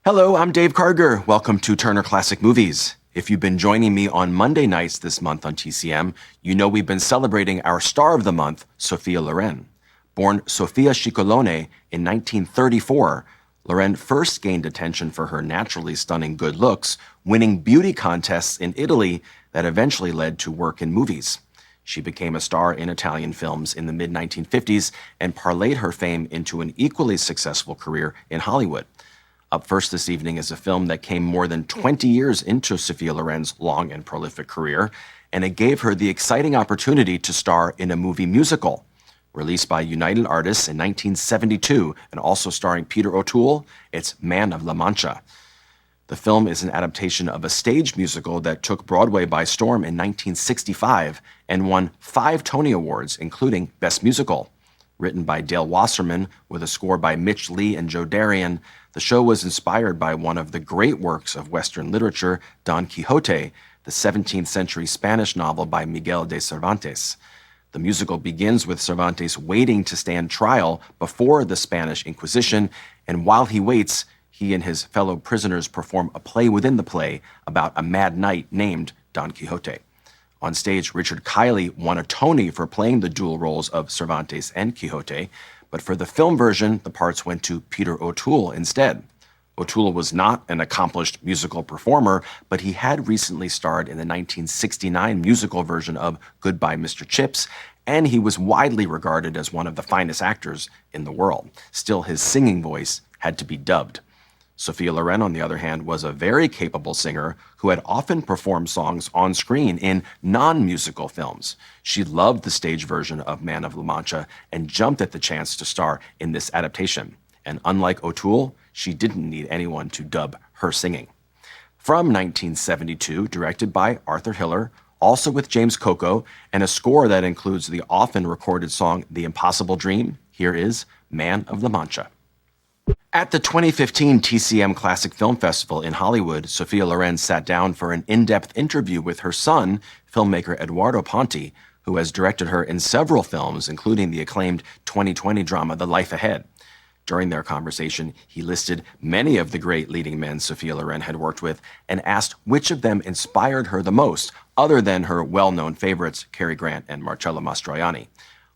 Hello, I'm Dave Karger. Welcome to Turner Classic Movies. If you've been joining me on Monday nights this month on TCM, you know we've been celebrating our star of the month, Sophia Loren. Born Sophia Cicolone in 1934, Loren first gained attention for her naturally stunning good looks, winning beauty contests in Italy that eventually led to work in movies. She became a star in Italian films in the mid-1950s and parlayed her fame into an equally successful career in Hollywood. Up first this evening is a film that came more than 20 years into Sophia Loren's long and prolific career, and it gave her the exciting opportunity to star in a movie musical. Released by United Artists in 1972 and also starring Peter O'Toole, it's Man of La Mancha. The film is an adaptation of a stage musical that took Broadway by storm in 1965 and won 5 Tony Awards, including Best Musical. Written by Dale Wasserman with a score by Mitch Lee and Joe Darian, the show was inspired by one of the great works of Western literature, Don Quixote, the 17th century Spanish novel by Miguel de Cervantes. The musical begins with Cervantes waiting to stand trial before the Spanish Inquisition, and while he waits, he and his fellow prisoners perform a play within the play about a mad knight named Don Quixote. On stage, Richard Kiley won a Tony for playing the dual roles of Cervantes and Quixote, but for the film version, the parts went to Peter O'Toole instead. O'Toole was not an accomplished musical performer, but he had recently starred in the 1969 musical version of Goodbye, Mr. Chips, and he was widely regarded as one of the finest actors in the world. Still, his singing voice had to be dubbed. Sophia Loren, on the other hand, was a very capable singer who had often performed songs on screen in non-musical films. She loved the stage version of Man of La Mancha and jumped at the chance to star in this adaptation. And unlike O'Toole, she didn't need anyone to dub her singing. From 1972, directed by Arthur Hiller, also with James Coco, and a score that includes the often recorded song The Impossible Dream, here is Man of La Mancha. At the 2015 TCM Classic Film Festival in Hollywood, Sophia Loren sat down for an in-depth interview with her son, filmmaker Eduardo Ponti, who has directed her in several films, including the acclaimed 2020 drama The Life Ahead. During their conversation, he listed many of the great leading men Sophia Loren had worked with and asked which of them inspired her the most, other than her well-known favorites, Cary Grant and Marcello Mastroianni.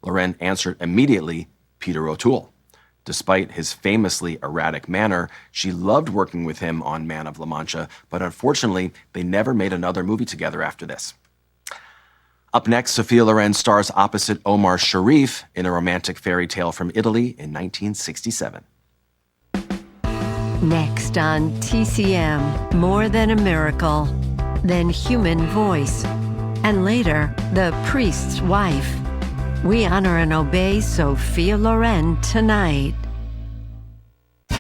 Loren answered immediately, Peter O'Toole. Despite his famously erratic manner, she loved working with him on Man of La Mancha, but unfortunately, they never made another movie together after this. Up next, Sophia Loren stars opposite Omar Sharif in a romantic fairy tale from Italy in 1967. Next on TCM, More Than a Miracle, then Human Voice, and later, The Priest's Wife. We honor and obey Sophia Loren tonight.